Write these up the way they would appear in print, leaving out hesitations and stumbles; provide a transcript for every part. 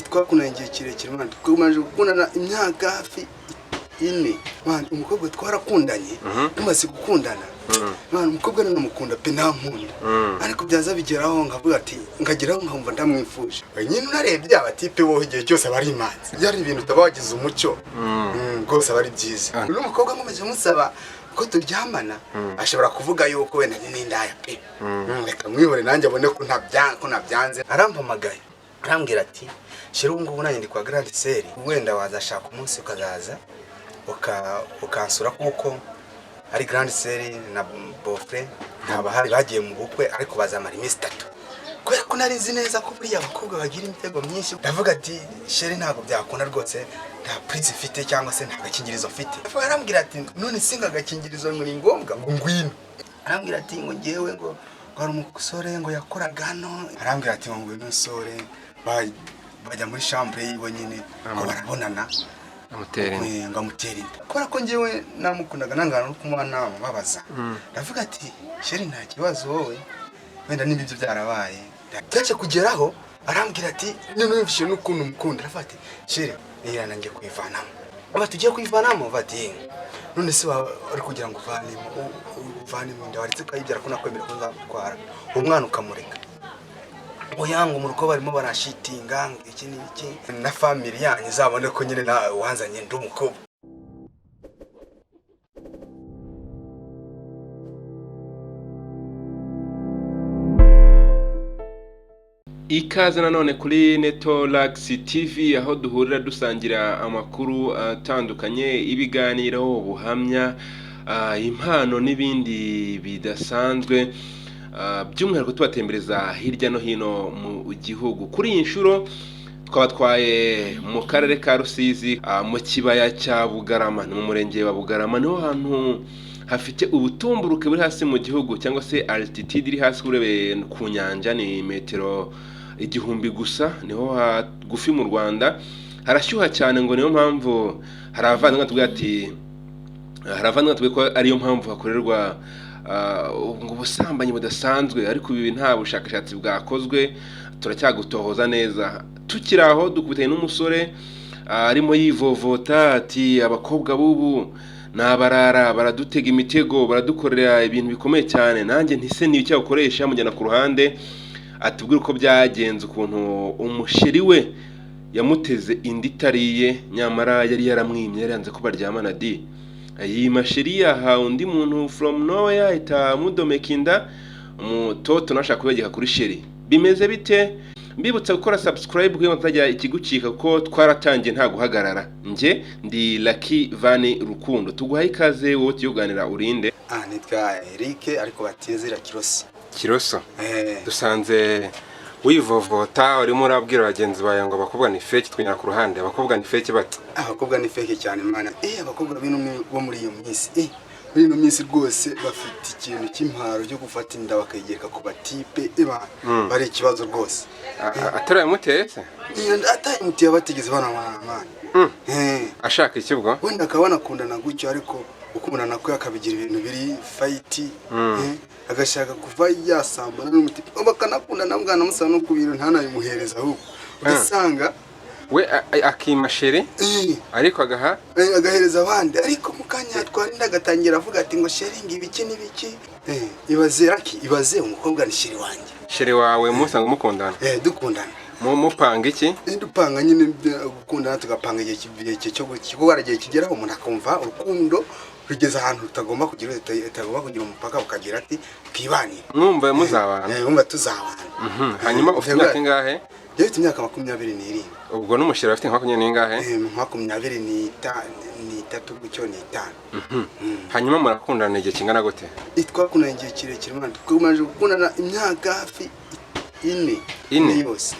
twakundanye igihe kirekire mwana, tumaze gukundana imyaka hafi 4 mwana. Umukobwa twarakundanye tumaze gukundana mwana, umukobwa namukunda pe ntankunda, ariko byaza bigeraho ngavuga ati ngageraho nkumva ndamwifuje. Nyine unarebye abatipe bo igihe cyose bari imanzi, byari ibintu utabagize umucyo rwose bari byiza. N'umukobwa nkomeje musaba ko turyamana, ashobora kuvuga yuko wenda n'indaya pe, reka mwihore nanjye abone ko ntabyanze. Arampamagaye arambwira ati Cherie, ngubu nanjye ndi kwa grande sœur, wenda wazashaka umunsi ukazaza ukansura kuko ari grande sœur na beau-frère ntabahari, bagiye mu bukwe ariko bazamara iminsi 3. Kubera ko nari nzi neza ko buriya abakobwa bagira imitego myinshi, ndavuga ati Cherie ntabwo byakunda rwose, nta prince mfite cyangwa se nta gakingirizo mfite. Arambwira ati none singa agakingirizo muri ngombwa ngo ngwino. Arambwira ati ngo ngewe ngo ari umusore ngo yakoraga hano. Arambwira ati ngo ngwino umusore bajya muri chambre yiwe nyine ngo barabonana ngamutera. Kubera ko ngewe namukundaga nangana no kumwana babaza, ndavuga ati Cherie nta kibazo wowe, wenda n'ibyo byarabaye. Byaje kugeraho arambwira ati none mfishe n'ukuntu mukunda. Arafati Cherie nanjye kwivanamo. Aba tugiye kwivanamo bati none se ari kugira ngo uvanemo ndawaritse kayibyara ko nakwemera ko nzamutwara umwana ukamureka. Oyango mu ruko barimo barashitinga iki n'iki na family yanyu zabone ko nyine na wanzanye ndumukobwa. Ikaze nanone kuri Netolax TV, aho duhurira dusangira amakuru atandukanye, ibiganiro, ubuhamya, impano n'ibindi bidasanzwe, by'umwihariko tubatembereza hirya no hino mu gihugu. Kuri iyi nshuro twabatwaye mu karere ka Rusizi, mu kibaya cya Bugarama, mu murenge wa Bugarama. Niho hantu hafite ubutumburuke buri hasi mu gihugu, cyangwa se altitude iri hasi urebe ku nyanja ni metero 1000 gusa. Niho hagufi mu Rwanda, harashyuha cyane, ngo niyo mpamvu haravanga tubwira ati ko ariyo mpamvu hakorerwa ngo ubusambanyi budasanzwe. Ariko ibi nta bushakashatsi bwakozwe, turacyagutohoza neza. Tukiraho dukubitanye n'umusore arimo yivovota ati abakobwa bubu nabarara baradutega imitego, baradukorera ibintu bikomeye cyane. Nanjye ntise niyo cyakoresha mujyana ku ruhande atubwira uko byagenze, ukuntu umusheri we yamuteze inditariye, nyamara yari yaramwimye, yaranze ko baryamana di. Iyi masheri yaha undi muntu from nowhere itamudomekinda umutoto nashaka kubegeka kuri Cherie. Bimeze bite? Mbibutsa gukora subscribe kugira ngo utajya ikigucika, ko twaratangiye nta guhagarara. Nje ndi Lucky Vani Rukundo, tuguhaye ikaze wowe tuyoganira urinde. Nitwa Eric ariko batizira kiroso. Kiroso. Dusanze wivovota urimo urabwira abagenzi bawe ngo abakobwa ni fake, twinyara ku ruhande. Abakobwa ni fake bati? Abakobwa ni fake cyane mana. Abakobwa bino bo muri iyo minsi muri no minsi rwose bafite ikintu cy'imparo cyo gufata inda bakayigereka ku batipe bari ikibazo rwose. Ataraye mutetse? Ataye mutiye batigeze bana mana. Ashaka iki bwo? Wenda akabana kundana gutyo, ariko ukubonana ko yakabigira ibintu biri fight, agashaka kuva yasambana n'umutipe bakanakunda na mwana musaba no kubiro ntanayimuhereza ahubwo ugasanga we akima Cherie ariko agahereza abandi. Ariko mukanya twarinda gatangira avuga ati ngo Cherie ngibiki n'ibiki. Ibaze umukobwa ni Cherie wanjye. Cherie wawe musanga mukundana? Dukundana. Mupanga iki? Dupanga nyine gukundana, tugapanga igihe cyo gukora igihe kigeraho umuntu akumva urukundo rugeze ahantu utagomba kugira umupaka, ukagira ati twibanire. Mwumva muzabana? Mwumva tuzabana. Hanyuma ufite imyaka ingahe? Yafite imyaka 27. Ubwo n'umusheri afite 20 n'ingahe? 23 gutyo ni 5. Hanyuma murakundana igihe kingana gute? Twakundanye igihe kirekire mwana, tumaze gukundana imyaka hafi 4 yose.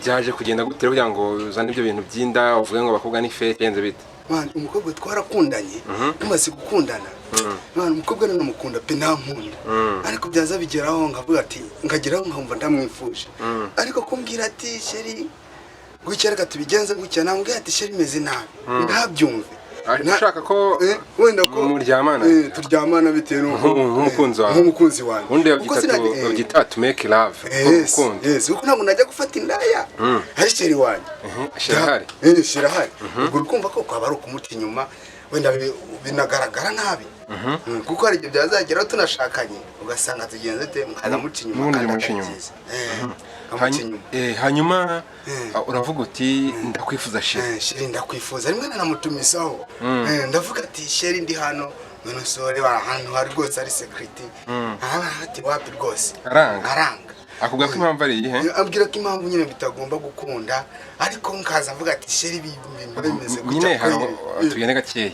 Byaje kugenda gute kugira ngo uzane ibyo bintu byinda uvuge ngo abakobwa ni fake, yenze bite? Mwana, umukobwa twarakundanye tumaze gukundana mwana, umukobwa namukunda pe ntankunda, ariko byaza bigeraho ngavuga ati ngageraho nkumva ndamwifuje. Ariko kumbwira ati Cherie gutya reka tubigenze gutya, nambwira ati Cherie meze nabi, ndabyumve. ushaka ko wenda ko muryamana turyamana bitewe nk'umukunzi wanjye undi babyita to make love kuko ntabwo najya gufata indaya hari Cherie wanjye Cherie ubwo ukumva ko kwaba ari ukumuca inyuma wenda binagaragara nabi kuko hari igihe byazageraho tunashakanye ugasanga tugenze te mukazamuca inyuma hanyuma uravuga uti ndakwifuza Cherie ndakwifuza rimwe nanamutumisaho ndavuga ati Cherie ndi hano umusore wa hano hari rwose ari security ati wapi rwose aranga akubwira ko impamvu ari iyihe ambwira ko impamvu nyine bitagomba gukunda ariko nkaza avuga ati Cherie bimeze gutya nyine tugende gakeya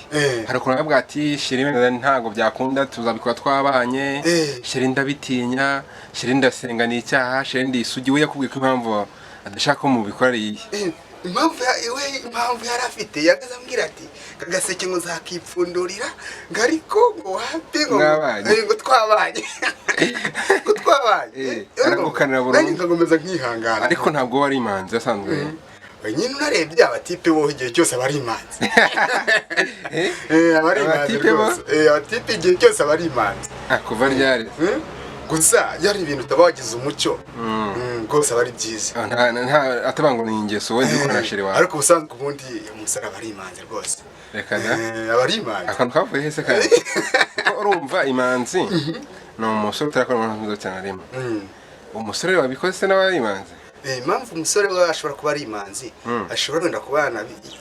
hari ukuntu avuga ati Cherie ntabwo byakunda tuzabikora twabanye Cherie ndabitinya Cherie ndasenga ni icyaha Cherie ndi isugi we yakubwiye ko impamvu adashaka ko mubikora ari iyihe impamvu yari afite yagaze ambwira ati kagaseke ngo zakipfundurira ngo ariko ngo wapi ngo twabanye aragukanira burundu nkagomeza nkihangana ariko ntabwo wari imanzi yasanzwe nyine unarebye abatipe bo igihe cyose abari imanzi abari imanzi rwose abatipe igihe cyose abari imanzi kuva ryari gusa yari ibintu utaba wagize umucyo rwose aba ari byiza atabangura ingeso wenda ukora Cherie wawe ariko ubusanzwe ubundi umusore aba ari imanzi rwose reka da aba ari imanzi akantu kavuye hese kandi urumva imanzi ni umusore utarakora umuntu mwiza cyane arimo umusore wabikoze se nawe ari imanzi impamvu umusore we ashobora kuba ari imanzi ashobora wenda kuba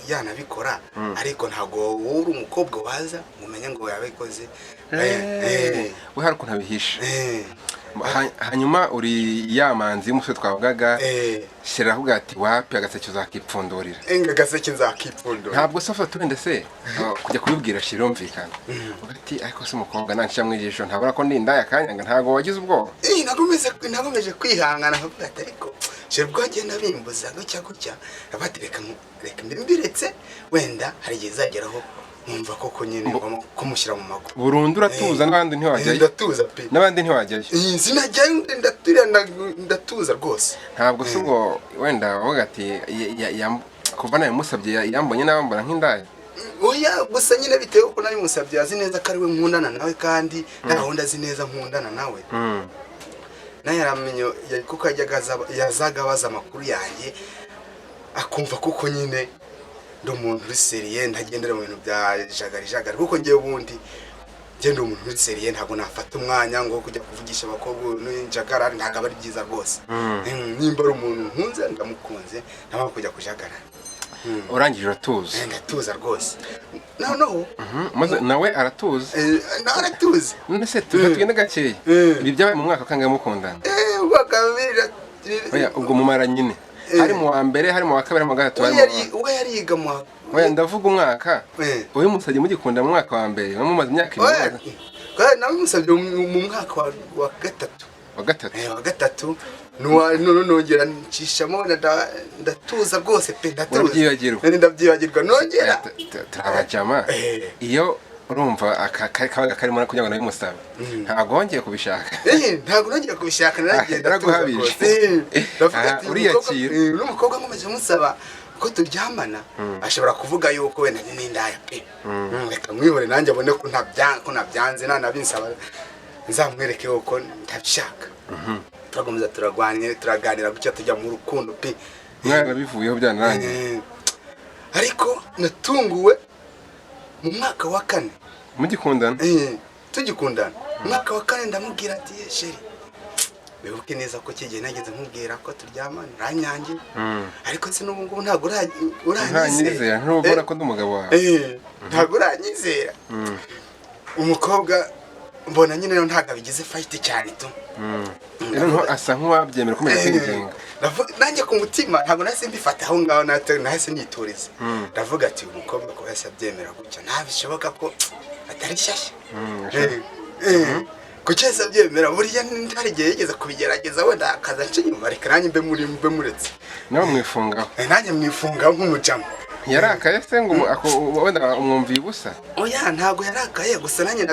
yanabikora ariko ntabwo wowe uri umukobwa waza ngo umenye ngo yabikoze we hari ukuntu abihisha hanyuma uri yamanzi y'umusore twavugaga Cherie avuga ati wapi agaseke uzakipfundurira agaseke nzakipfundurira ntabwo se afata wenda se kujya kubibwira Cherie umvikana ati ariko se umukobwa nanshyira mu ijisho ntabona ko ndi indaya kanyanga ntabwo wagize ubwoba nagomeje kwihangana nkavuga ati ariko Cherie bwagenda bimbuza gutya abatereka mbiretse wenda hari igihe izageraho numva koko nyine kumushyira mu mago burundu uratuza n'abandi ntiwajyayo ndatuza pe n'abandi ntiwajyayo sinajyayo ndatuza rwose ntabwo se ubwo wenda wavuga ati kuva nawe musabye yambonye n'abambona nk'indaya oya gusa nyine bitewe ko nari musabye azi neza ko ari we nkundana nawe kandi na gahunda azi neza nkundana nawe nawe yaramenye kuko yazaga abaza amakuru yanjye akumva kuko nyine ndi umuntu uri seriye ntagendera mu bintu bya jagari kuko ngewe ubundi ngenda umuntu uri seriye ntabwo nafata umwanya ngo kujya kuvugisha abakobwa n'injagara ntabwo aba ari byiza rwose nimba ari umuntu nkunze ndamukunze ntabwo kujya kujagara urangije uratuza ndatuza rwose noneho nawe aratuza none se tugende gakeya ibi byabaye mu mwaka kangahe mukundana ubwo mumara nyine hari mu wa mbere hari mu wa kabiri mu wa gatatu we yariga mu oya ndavuga umwaka wowe musabye mugikunda mu mwaka wa mbere mumaze imyaka ibiri nawe musabye mu mwaka wa gatatu wa gatatu nongera ncishamo ndatuza rwose pe ndabyibagirwa nongera turabajyama iyo urumva akabaga karimo kugira ngo nawe musabe ntabwo wongeye kubishaka ntabwo nongeye kubishaka naraguhabije uriyakira n'umukobwa nkomeje musaba ko turyamana ashobora kuvuga yuko wenda ni n'indaya pe reka mwihore nanjye abone ko ntabyanze nanabinsaba nzamwereke yuko ntabishaka turakomeza turaganira gutya tujya mu rukundo pe mwana bivuyeho byanarangiye ariko natunguwe mu mwaka wa 4 mugikundana tugikundana mwaka wa 4 ndamubwira ati Cherie bibuke neza ko kigiye nageze nkubwira ko turyamana ranyange ariko se n'ubu ngubu ntabwo uranyizera ntubona ko ndi umugabo wawe ntabwo uranyizera umukobwa mbona nyine rero ntabwo abigize fight cyane tu rero asa nk'uwabyemera ko umenya kwinginga nanjye ku mutima ntabwo nahise mbifata aho ngaho nahise nitoreza ndavuga ati umukobwa ko yahise abyemera gutya ntabishoboka ko atari shyashya kuki yahise abyemera buriya ntari igihe yigeze kubigerageza wenda akaza nce inyuma reka nanjye mbe muretse nawe mwifungaho nanjye mwifungaho nk'umujama yarakaye se ngo wenda umwumviye ubusa oya ntabwo yarakaye gusa nanjye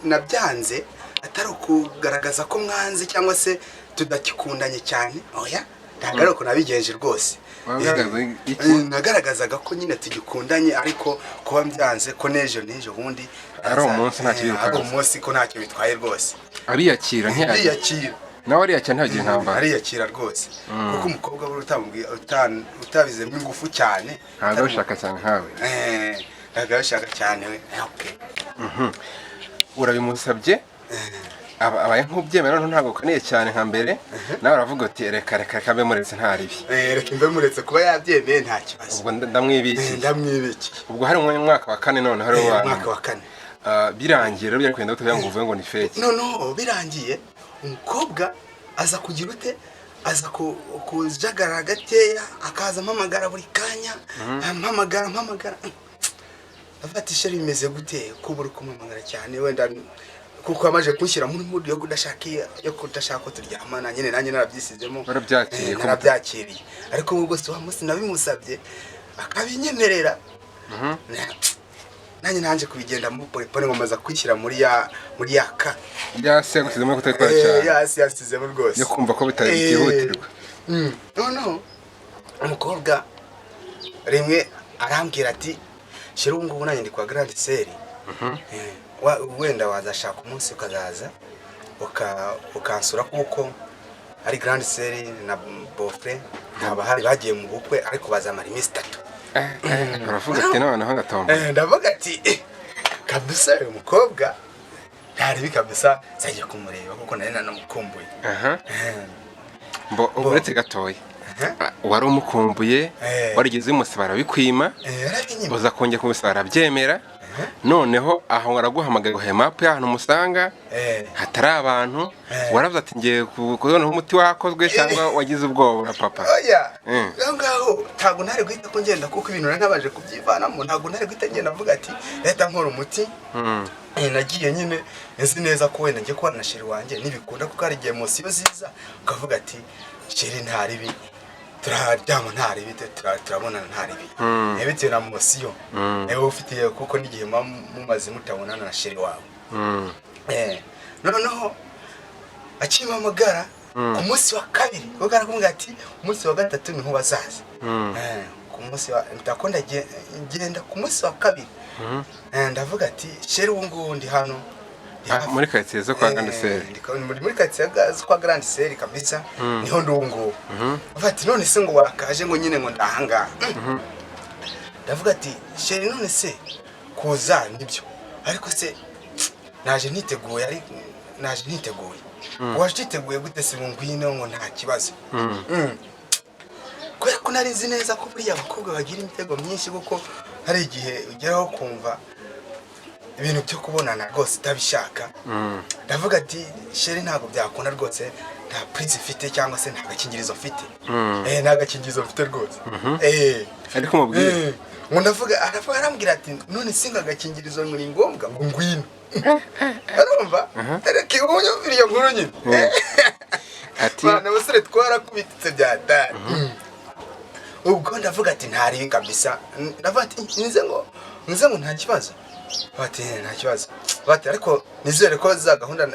nabyanze atari ukugaragaza ko mwanze cyangwa se tudakikundanye cyane oya ntabwo ari uko nabigenje rwose. Nagaragazaga ko nyine tugikundanye ariko kuba byanze ko n'ejo bundi ari umunsi ntacyo bitwaye. Ari umunsi ko ntacyo bitwaye rwose. Ariyakira ntiyakira. nawe ariyakira ntagiye ntambara. Ariyakira rwose. Kuko umukobwa we utabizemo ingufu cyane. Ntabwo bashaka cyane nkawe. Ntabwo bashaka cyane we. Okay. Urabimusabye? Abaye nk'ubyemera ntabwo kaniye cyane nka mbere. Nawe aravuga ati reka kambe muretse ntaribi. Reka mbe muretse kuba yabyemeye nta kibazo. Ubwo ndamwibikiye. Ubwo hari umwaka wa 4 none hari umwaka wa 4. Birangiye rero byakwiye kuvuga ngo uvuge ngo ni fake. No birangiye umukobwa aza kugira ute aza kujagara gateya akaza mpamagara buri kanya mpamagara afata Cherie imeze gute kubura kumamagara cyane wenda kuko amaje kunshyira muri mood yo kudashaka ko turyamana nyine nanjye narabyisizemo narabyakiriye ariko ubwo se wa munsi nabimusabye akabinyemerera nanjye kubigenda mu pole ngomaza kwishyira muri yaka yasi yagusizemo kutakora cyane yasi yasizemo rwose yo kumva ko bitihutirwa. No umukobwa rimwe arambwira ati Cherie ngo nanjye ndi kwa grande sœur wenda wazashaka umunsi ukazaza ukansura kuko ari grande sœur na bofre ntabahari bagiye mu bukwe ariko bazamara iminsi 3. Baravuga ati noneho ngatomba. Ndavuga ati kabisa uyu mukobwa ntari kabisa zaje kumureba kuko nari nanamukumbuye. Uretse gatoya wari umukumbuye warigeze umusabara bikwima uza kongera kumusabara byemera noneho aho araguhamagaye ngo map y'ahantu musanga hatari abantu waravuze ati ngiye kubona umuti wakozwe cyangwa wagize ubwoba papa. Oya ngaho ntago ntari guhita ko ngenda kuko ibintu ntabaje kubyivanamo ntago ntari guhita ngenda avuga ati leta nkora umuti nagiye nyine nzi neza ko wenda ngiye kubana na Cherie wanjye nibikunda kuko ari igihe emotion ziza ukavuga ati Cherie ntaribi turaryama ntaribi turabonana ntaribi bitewe na emotion ufite kuko n'igihe mumaze mutabonana na Cherie wawe. Noneho akimamagara ku munsi wa 2 bagara kumubwira ati umunsi wa 3 niho bazaza ku munsi wa ndakonda ngenda ku munsi wa 2 ndavuga ati Cherie ngo ndi hano muri quartier zo kwa grande sœur muri quartier zo kwa grande sœur kabisa niho ndungu bafati none se ngo wakaje ngo nyine ngo ndahanga ndavuga ati Cherie none se kuza nibyo ariko se naje niteguye washiteguye gute se ngwino ngo nta kibazo ko nari nzi neza ko buriya abakobwa bagira imitego myinshi kuko hari igihe ugeraho kumva ibintu byo kubonana rwose utabishaka ndavuga ati Cherie ntabwo byakunda rwose nta prince ifite cyangwa se nta gakingirizo mfite nta gakingirizo mfite rwose ariko mubwire ngo ndavuga arambwira ati none singa gakingirizo muri ngombwa ngo ngwino arumva areke ubonye biriya nkuru nyine ati bana basore twarakubitse byatari ubwo ndavuga ati ntari kabisa ndavuga ati nze ngo nta kibazo bati nta kibazo bati ariko nizere ko za gahunda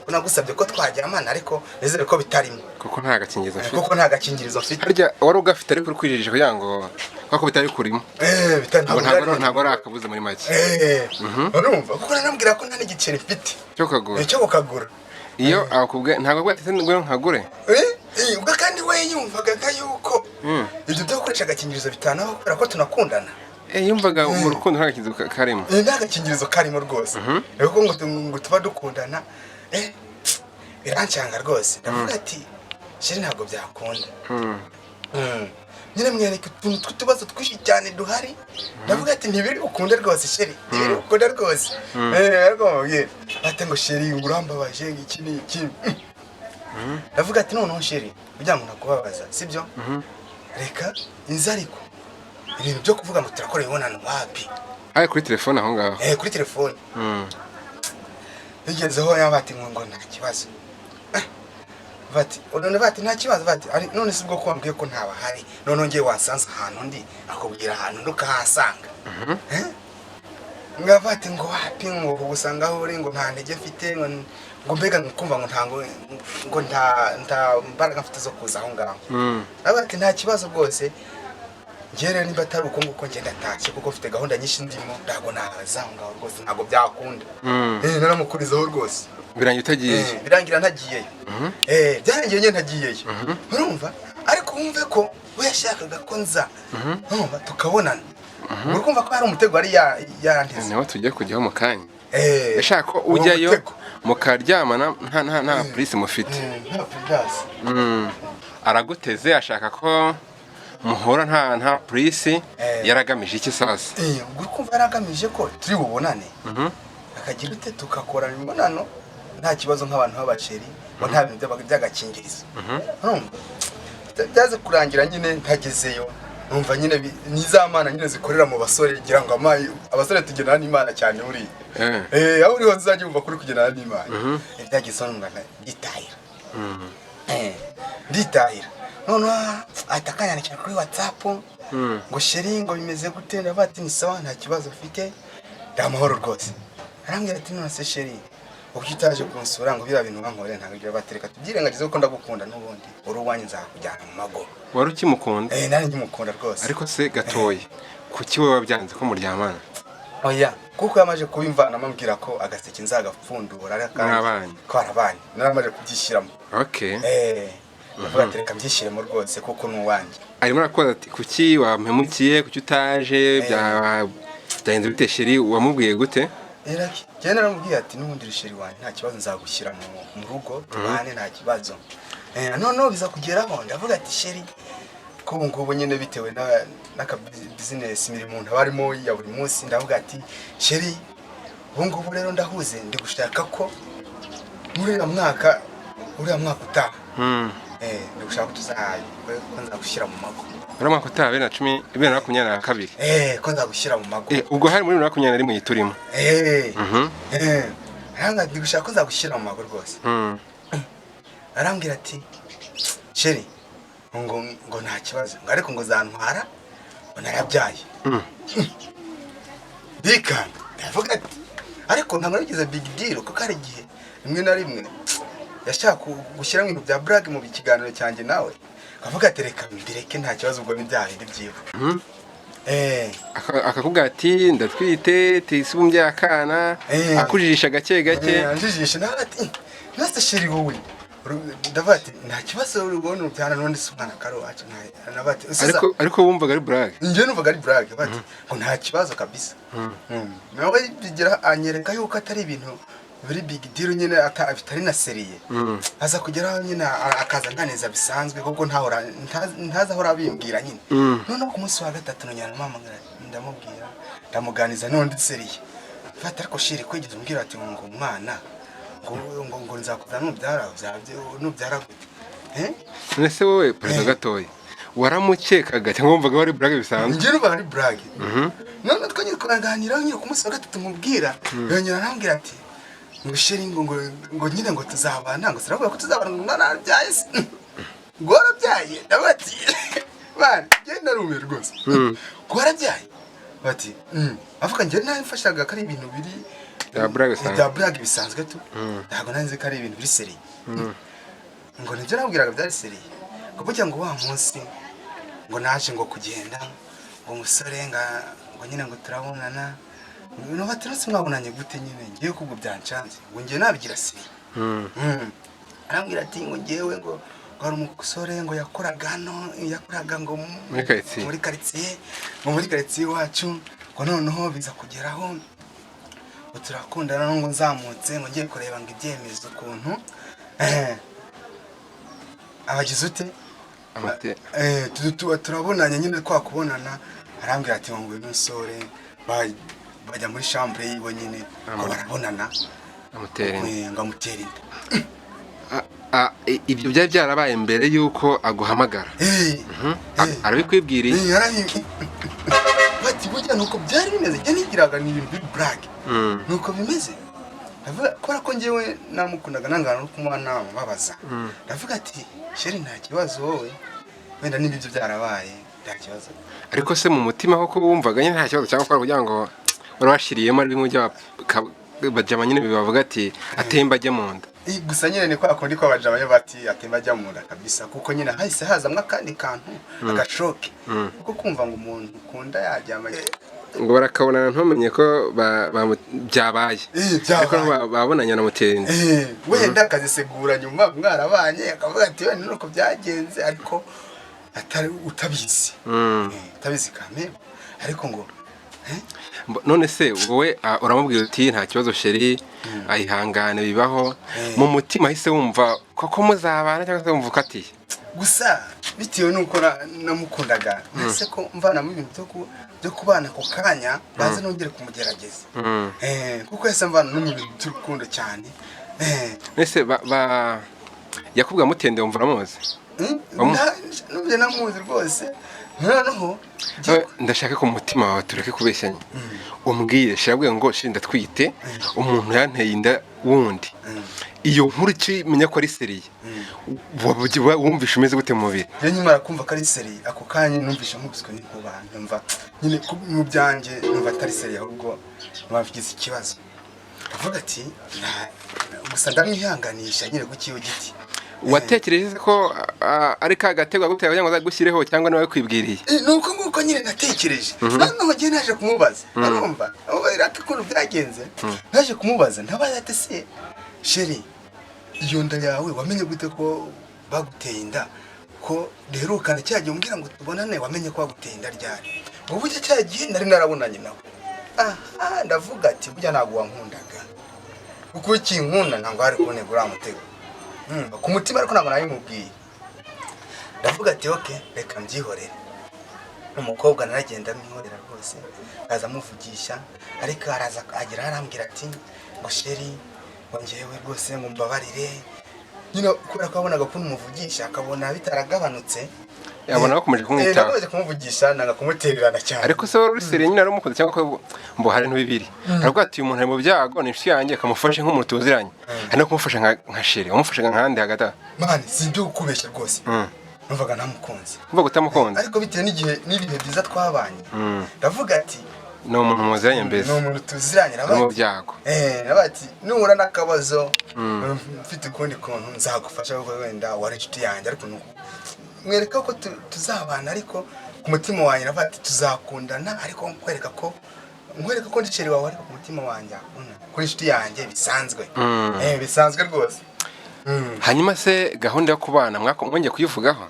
nagusabye ko twaryamana ariko nizere ko bitarimo kuko nta gakingirizo mfite harya wari ugafite ariko kwiririje kugira ngo kwako bitari kurimo ntabwo ari akabuze muri make urumva kuko nanambwira ko nta n'igiceri mfite cyo kukagura iyo akubwe ntabwo gwatete ngo nkagure ubwo kandi we yumvaga yuko ibyo byo gukoresha agakingirizo bitanaho kubera ko tunakundana yumvaga mu rukundo nta gakingirizo karimo nta gakingirizo karimo rwose ariko ngo tuba dukundana birancanga rwose ndavuga ati Cherie ntabwo byakunda nyine mwereke utuntu tw'utubazo twinshi cyane duhari ndavuga ati ntibiri ukunde rwose Cherie ntibiri ukunde rwose ariko mubwire ati ngo Cherie urambabaje iki n'iki ndavuga ati noneho Cherie ujya ngo nakubabaza sibyo reka inza ariko ibintu byo kuvuga ngo turakora ibonano wapi kuri telefone aho ngaho kuri telefone bigezeho yabati ngo nta kibazo bati nta kibazo bati none sibwo ko wambwiye ko ntabahari none ngiye wasanze ahantu ndi akubwira ahantu ndukahasanga ngabati ngo wapi ngo gusanga aho uri ngo nta ntege mfite ngo mbega nukumva ngo nta mbaraga mfite zo kuza aho ngaho. Abati nta kibazo rwose ngere niba atari uko nguko ngenda atashye kuko mfite gahunda nyinshi ndimo ndago naza aho ngaho rwose ntago byakunda. Naramukurizaho rwose birangira utagiye. Birangira ntagiyeyo. Byarangiye nyine ntagiyeyo. Urumva ariko wumve ko we yashakaga ko nza. Urumva tukabonana. Uri kumva ko hari umutego ari yaranteze. Nawe tujye kujyaho mu kanya. Yashaka ko ujyayo mukaryamana nta police mufite. Nta police. Araguteze ashaka ko muhora nta police yaragamije iki sasa? Uri kumva yaragamije ko turi bubonane. Akagira ute tukakorana imibonano nta kibazo nk'abantu b'abaceri ngo nta bintu by'agakingirizo. Byaze kurangira nyine ntagezeyo. Numva nyine nizamana nyine zikorera mu basore ngira ngo abasore tugendana n'Imana cyane buri. Aho uriho nzajye umva kuri kugendana n'Imana. Byagisono ngana gitahira. Nditahira. None atakanyandikira kuri WhatsApp ngo Cherie ngo bimeze gute ndabati ni sawa nta kibazo ufite ndamahoro rwose. Arambwira ati none se Cherie ukitaje kunsura ngo bira bintu bankore ntabwo ibyo batereka tubyirengagize ko ndagukunda n'ubundi uri uwanyu nzakujyana mu mago. Wari ukimukunda? Nari nkimukunda rwose. Ariko se gatoye kuki wowe wabyanze ko muryamana? Oya kuko yamaje kubimvana amambwira ko agaseke nzagapfundura n'abanye ko arabanye naramaje kubyishyiramo. Navuga ati reka mbyishyiremo rwose kuko n'uwanjye. Arimo arakoza ati kuki wampemukiye kuki utaje byagenze bite Cherie wamubwiye gute? Njye naramubwiye ati n'ubundi Cherie wanjye nta kibazo nzagushyira mu rugo tubane nta kibazo. None biza kugeraho ndavuga ati Cherie ko ngubu nyine bitewe n'aka business mirimo ntabarimo ya buri munsi ndavuga ati Cherie ngubu rero ndahuze ndi gushaka ko muri mwaka utaha ndi gushaka tuzahaye ko nzagushyira mu mago. Muri mwaka utaha 2022 ko nzagushyira mu mago. Ubwo hari muri 2021 yiturimo. Ndi gushaka ko nzagushyira mu mago rwose. Arambwira ati Cherie ngo nta kibazo ngo ariko ngo zantwara ngo narabyaye. Bikanga ndavuga ati ariko ntabwo nagize big deal kuko ari gihe rimwe na rimwe yashaka gushyira ibintu bya brag mu bikiganiro cyanjye nawe akavuga ati reka mbireke nta kibazo ubwo n'ibyaha ndibyiba. Akakubwira ati ndatwite tisumbye akana akujijisha gake anjijisha nati nase Cherie wowe ndavuga ati nta kibazo urubona ubyana n'undi subana karo wacu nabati ariko wumvaga ari brag. Njye numvaga ari brag bati ngo nta kibazo kabisa. Nawe bigira anyereka yuko atari ibintu biri big deal nyine atari na seriye. Aza kugeraho nyine akaza nganeza bisanzwe kuko ntaza hora bimbwira nyine. None ku munsi wa gatatu nonyana mama ndamubwira ndamuganiza none seriye. Fata ariko Cherie kwigize umbwira ati ngo umwana ngo nzakuza nubyara gute. Nese wowe perezida gatoye waramukekaga cyangwa wumvaga wari brag bisanzwe? Njye numvaga ari brag. None twanye kuganira nyine ku munsi wa gatatu mubwira yonyina arambwira ati ngo Cherie ngo nyine ngo tuzabana ngo siravuga ko tuzabana ngo mwana arabyaye se ngo arabyaye ndabati bana genda rume rwose ngo arabyaye bati avuga njye nta mfashaga kari ibintu biri brag bisanzwe tu ntabwo nanze kari ibintu biri seriye. Ngo nibyo nabwiraga byari seriye ngo burya ngo wa munsi ngo naje ngo kugenda ngo umusore ngo nyine ngo turabonana no batirose mwabonanye gute nyine ngiye kubwo byancanze ngo ngiye nabigira seriye. Arambwira ati ngo ngewe ngo hari umusore ngo yakoraga ngo muri quartier wacu ngo noneho biza kugeraho ngo turakundana ngo nzamutse ngo ngiye kureba ngo ibyemezo ukuntu abagize ute turabonanye nyine twakubonana. Arambwira ati ngo uyu musore bajya muri chambre yiwe nyine ngo barabonana amutera inda. Ibyo byari byarabaye mbere yuko aguhamagara? Arabikwibwiriye? Bati burya nuko byari bimeze njye nigiraga ni ibintu biri brag nuko bimeze. Ndavuga ko njyewe namukundaga nangana no kumwana babaza. Ndavuga ati Cherie nta kibazo wowe wenda n'ibyo byarabaye nta kibazo. Ariko se mu mutima koko wumvaga nyine nta kibazo cyangwa ko kugira ngo warashiriyemo ari bimwe baryama nyine bibavuga ati atemba ajye mu nda? gusa nyine ni kwa kundi kw'abajama bati atemba ajya mu nda kabisa kuko nyine hahise hazamwe akandi kantu agashoke kuko kumva ngo umuntu ukunda yajyama ngo barakabonana ntumenye ko byabaye ariko babonanye na mutende wenda akazisegura nyuma mwarabanye akavuga ati wenda nuko byagenze ariko atari utabizi utabizi kame ariko ngo none se wowe uramubwira uti nta kibazo Cherie ayihangane bibaho mu mutima hise wumva koko muzabana cyangwa se wumva ukatiye gusa bitewe nuko namukundaga nase ko mvana mu bintu byo kubana ku kanya baze nongere kumugerageza kuko yese mvana no mu bintu by'urukundo cyane nese yakubwa mutende wumva uramuzi nubye namuzi rwose noneho ndashaka ko umutima wawe tureke kubeshyanya umbwire shirabwe ngo Cherie ndatwite umuntu yanteye inda wundi iyo nkuru kimenya ko ari Cherie wumvisha umeze gute mu mubiri nyuma kumva ko ari Cherie ako kanya numvisha nkubiswe n'inkuba numva nyine mu byanjye numva atari Cherie ahubwo bafigize ikibazo avuga ati gusa ndamwihanganisha nyine gukiyo giti watekereje ko ari ka gatego gutera cyangwa zagushyireho cyangwa nawe kwibwiriye nuko nguko nyine natekereje noneho ngiye naje kumubaza arumva iraka ukuntu byagenze naje kumubaza ntabaye ati se Cherie iyo nda yawe wamenye gute ko baguteye inda ko derukana cyagiye umbwira ngo tubonane wamenye ko baguteye inda ryari ubu cyagiye nari narabonanye nawe ndavuga ati burya ntabwo wankundaga kuko ikinkunda ntabwo hari kunegura amutego ku mutima ariko ntabwo nabimubwiye ndavuga ati okay reka mbyihorere umukobwa naragenda mwihorera rwose aza amuvugisha ariko araza agira arambwira ati ngo Cherie wangewe rwose ngo mbabarire nyine kubera ko abonaga ko umuvugisha akabona bitaragabanutse yabona bakomeje kumwita nakomeje kumuvugisha nanga kumutererana cyane ariko se wari Cherie nyine aramukunze cyangwa ko mbo hari n'ibibiri aravuga ati umuntu ari mu byago ni inshuti yanjye kamufashe nk'umuntu tuziranye hari no kumufasha nka Cherie umufasha nk'ahandi hagati man sibyo gukubeshya rwose numvaga ntamukunze umva gutamukunze ariko bitewe n'ibihe byiza twabanye ndavuga ati no umuntu muziranye mbese no umuntu tuziranye mu byago nabati nura nakabazo mfite ukundi kuntu nzagufasha kuko wenda wari inshuti yanjye ariko mwereka ko tuzabana ariko ku mutima wanjye nabati tuzakundana ariko nkwereka ko ndi Cherie wawe ariko ku mutima wanjye kuri inshuti yanjye bisanzwe bisanzwe rwose hanyuma se gahunda yo kubana mwongeye kuyivugaho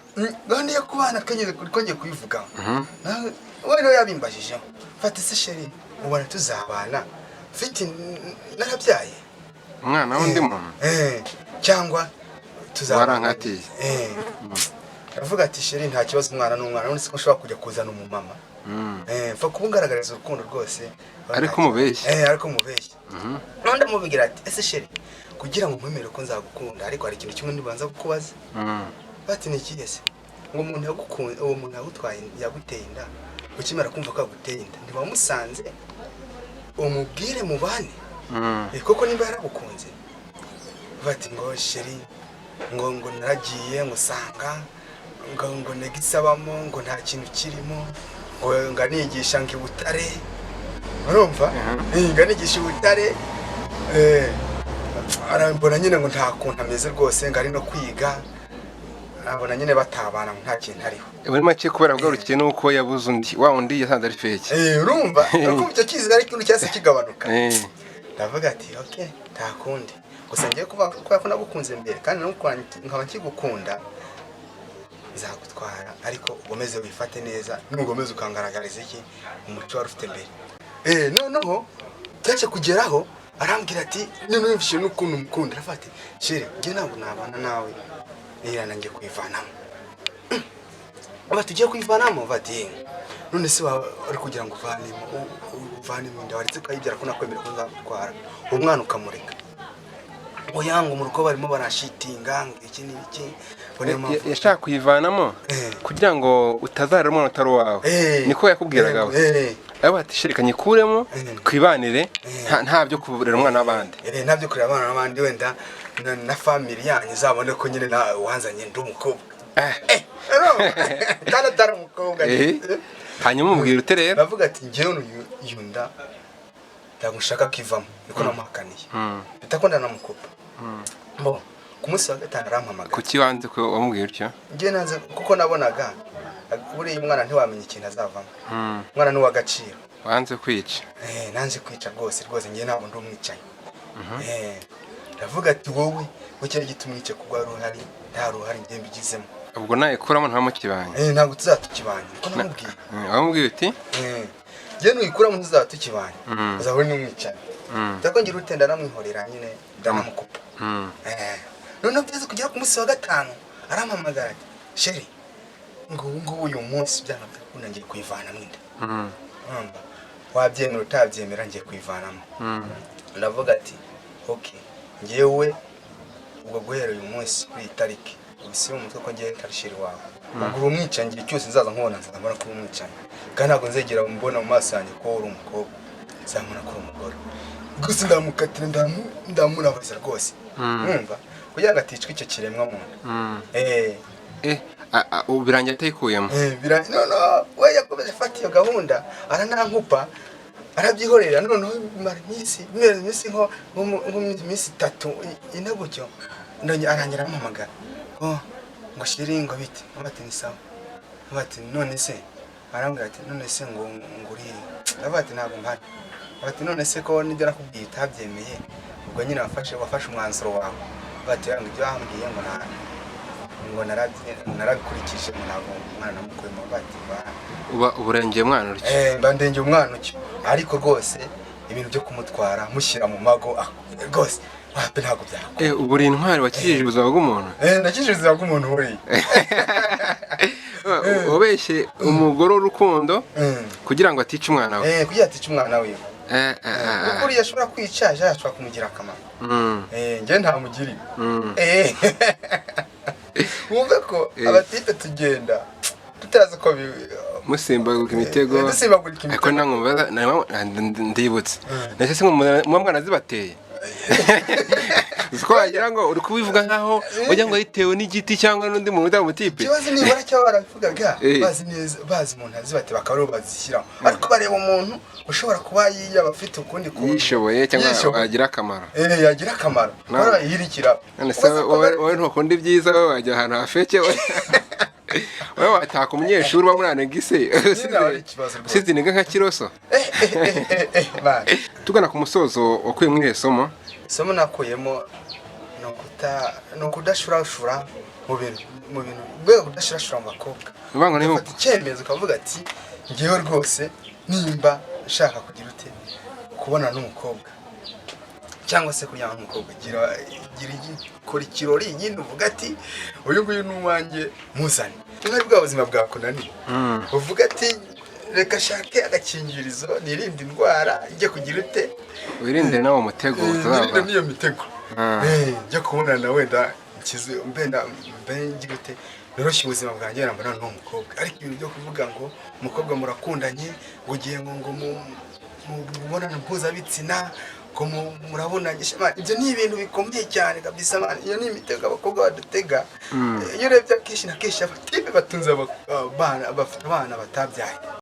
gahunda yo kubana twongeye kuyivugaho wowe niwe yabimbajije fata se Cherie ubona tuzabana mfite narabyaye umwana wundi muntu cyangwa warankatiye avuga ati Cherie nta kibazo umwana n'umwana none se ko ushobora kujya kuzana umumama mfa kubungaragariza urukundo rwose ariko mubeshye ariko mubeshye none ndamubwira ati ese Cherie kugira ngo nkwemere ko nzagukunda ariko hari ikintu kimwe ndibanza kukubaza bati ni ikihe se ngo umuntu yagukunze uwo muntu yagutwaye yaguteye inda ukimara kumva ko yaguteye inda ntiwamusanze umubwire mubane koko nimba yaragukunze bati ngo Cherie ngo naragiye ngusanga ngo negisabamo ngo nta kintu kirimo ngo nganigisha ngo ibutare urumva nganigisha ibutare arambona nyine ngo nta kuntu ameze rwose ngari no kwiga abona nyine batabana nta kintu ariho muri make kubera bwarukiye nuko yabuze undi wa undi yasanze ari fake urumva ariko icyo kizi ari kintu cyase kigabanuka ndavuga ati okay nta kundi gusa ngiye kuba ko nagukunze mbere kandi nkaba nkigukunda nzagutwara ariko ugomeze wifate neza n'ugomeze ukangaragariza iki umuco wari ufite mbere noneho cyaje kugeraho arambwira ati nimwumvishe n'ukuntu mukunda rafate Cherie ngiye ntabwo nabana nawe nanjye kwivanamo tugiye kwivanamo bati none se wari kugira ngo uvanemo inda waretse ukayibyara ko nakwemera ko nzagutwara umwana ukamureka oyanga mu rugo barimo barashitinga iki n'iki yashaka kuyivanamo kugira ngo utazarira umwana utari wawe niko yakubwiraga we ati Cherie kanyikuremo kwibanire nta byo kurera umwana w'abandi nta byo kurera abana n'abandi wenda na family yanyu zabone ko nyine wanzanye ndi umukobwa kandi atari umukobwa hanyuma umubwira ute rero bavuga ati ngewe yunda ndagushaka kivamo niko namuhakaniye bitakunda namukopa Mbo ku munsi wa gatanu arampamagara. Kuki wanze ko wamubwiye utyo? Ngiye nanze kuko nabonaga buriya umwana ntiwamenya ikintu azavamo. Umwana ni uw'agaciro. Wanze kwica? Nanze kwica rwose ngiye ntabwo ndi umwicanyi. Ndavuga ati wowe ucyari gitumwice kugwa ruhari nta ruhari ngiye mbigizemo. Ubwo naye kuramo nta mukibanye? Ntabwo tuzatukibanye. Uko namubwiye. Wamubwiye uti? Ngiye nuyikuramo tuzatukibanye. Uzabona n'umwicanyi. Ndako ngira utenda namwihorera nyine ndanamukupa. None byeze kugera ku munsi wa gatanu arampamagara. Cherie ngo uyu munsi byana byakunda ngiye kwivana mwinda. Wabyemera utabyemera ngiye kwivanamo. Ndavuga ati okay ngewe ubwo guhera uyu munsi kuri itariki ubisi umutwe ko ngiye tarishiri wawe. Ubwo umwicanyi cyose nzaza nkubona nzamara ko umwicanyi. Kandi ntabwo nzegera mbona mu maso yanjye ko uri umukobwa. Nzamura ko umugore. Gusa ndamukatira ndamurabaza rwose. Mwumva kugira ngo aticwe icyo kiremwa muntu. Ubirangiye atayikuyemo? Birangiye no we yakomeje afata iyo gahunda aranankupa arabyihorera noneho mara iminsi nko iminsi 3 ine gutyo arangira ampamagara ngo Cherie ngo bite abati ni sawa abati none se arambwira ati none se ngo nguri abati ntabwo mpari abati none se ko nibyo nakubwiye utabyemeye ubwo nyine wafashe umwanzuro wawe abati yangu ibyo ahambwiye ngo narabikurikije ntabwo umwana namukuye mu bati uba uburengeye umwana uryo? Mbandengeye umwana ucyo ariko rwose ibintu byo kumutwara mushyira mu mago rwose wape ntabwo byakora. Ubu uri intwari wakijije ubuzima bw'umuntu? Nakijije ubuzima bw'umuntu buriya. Wabeshye umugore w'urukundo kugira ngo atice umwana we? Kugira atice umwana we. Kuko uriya ashobora kwica ashobora kumugira akamaro. Njye ntamugiri. Wumve ko abatipe tugenda tutazi ko musimbagurika imitego ariko nangumva ndibutse nese se mwana zibateye uko wagira ngo uri kubivuga nkaho ujya ngo yitewe n'igiti cyangwa n'undi muntu udamutipe. Kibazo nibara cyo baravugaga bazi neza bazi umuntu azibate bakaro bazishyiraho ariko bareba umuntu ushobora kuba yabafite ukundi ko yishoboye cyangwa agira akamaro. Yagira akamaro bara yirikira. None se wowe ntukundi byiza wowe wajya ahantu hafeke wewe wataka umunyeshuri wa murane gise sizi niga nka kiroso. Tugana ku musozo wakuye mu isomo nakuyemo no kudashurashura mu bintu bwe kudashurashura mu bakobwa. Ubango ni ufite icyemezo ukavuga ati ngewe rwose nimba nshaka kugira ute kubona n'umukobwa cyangwa se kuryama n'umukobwa gira kora ikirori nyine uvuga ati uyu nguyu n'uwanjye muzane mwari bwa buzima bwakunaniye uvuga ati reka shake agakingirizo nirinde indwara ijye kugira ute wirinde nawo mutego wirinde niyo mitego njye kubona na wenda nkize ngira ute noroshye ubuzima bwanjye nambana n'umukobwa ariko ibintu byo kuvuga ngo umukobwa murakundanye ngo ugiye ngo mubonana mpuzabitsina ko murabona ibyo ni ibintu bikomeye cyane kabisa iyo ni imitego abakobwa badutega. Iyo urebye akenshi na kenshi abatipe batunze abana batabyaye.